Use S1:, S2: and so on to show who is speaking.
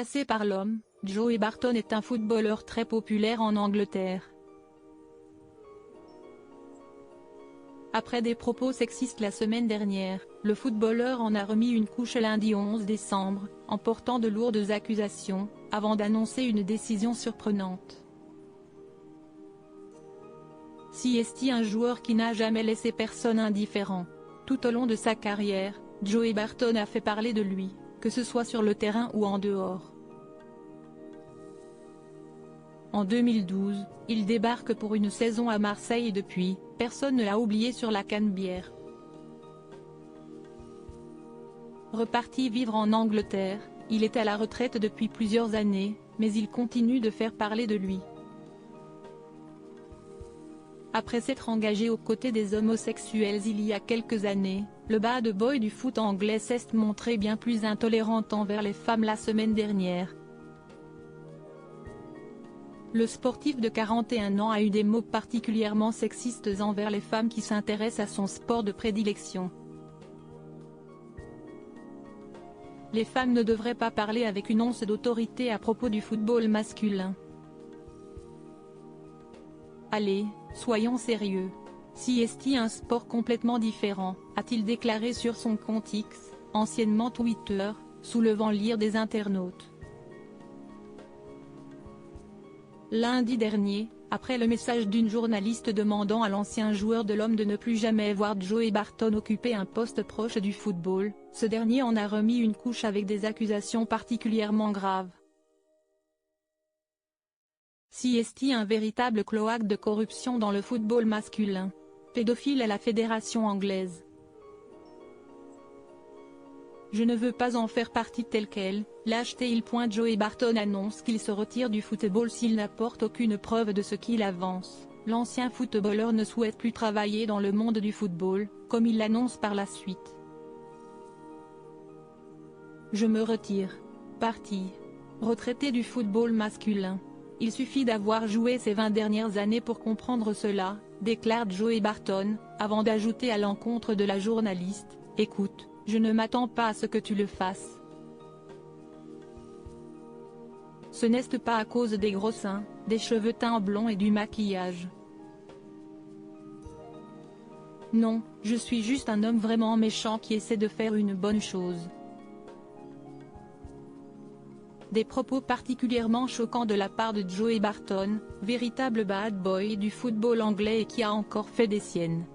S1: Dépassé par l'homme, Joey Barton est un footballeur très populaire en Angleterre. Après des propos sexistes la semaine dernière, le footballeur en a remis une couche lundi 11 décembre, en portant de lourdes accusations, avant d'annoncer une décision surprenante. Si est un joueur qui n'a jamais laissé personne indifférent. Tout au long de sa carrière, Joey Barton a fait parler de lui, que ce soit sur le terrain ou en dehors. En 2012, il débarque pour une saison à Marseille et depuis, personne ne l'a oublié sur la Canebière. Reparti vivre en Angleterre, il est à la retraite depuis plusieurs années, mais il continue de faire parler de lui. Après s'être engagé aux côtés des homosexuels il y a quelques années, le bad boy du foot anglais s'est montré bien plus intolérant envers les femmes la semaine dernière. Le sportif de 41 ans a eu des mots particulièrement sexistes envers les femmes qui s'intéressent à son sport de prédilection. Les femmes ne devraient pas parler avec une once d'autorité à propos du football masculin. Allez, soyons sérieux. Si est un sport complètement différent, a-t-il déclaré sur son compte X, anciennement Twitter, soulevant l'ire des internautes. Lundi dernier, après le message d'une journaliste demandant à l'ancien joueur de l'Homme de ne plus jamais voir Joey Barton occuper un poste proche du football, ce dernier en a remis une couche avec des accusations particulièrement graves. Si est un véritable cloaque de corruption dans le football masculin. Pédophile à la fédération anglaise. Je ne veux pas en faire partie telle quelle, lâche-t-il. Joey Barton annonce qu'il se retire du football s'il n'apporte aucune preuve de ce qu'il avance. L'ancien footballeur ne souhaite plus travailler dans le monde du football, comme il l'annonce par la suite. Je me retire. Parti. Retraité du football masculin. Il suffit d'avoir joué ces 20 dernières années pour comprendre cela, déclare Joey Barton, avant d'ajouter à l'encontre de la journaliste, « Écoute, je ne m'attends pas à ce que tu le fasses. Ce n'est pas à cause des gros seins, des cheveux teints blonds et du maquillage. Non, je suis juste un homme vraiment méchant qui essaie de faire une bonne chose. » Des propos particulièrement choquants de la part de Joey Barton, véritable bad boy du football anglais et qui a encore fait des siennes.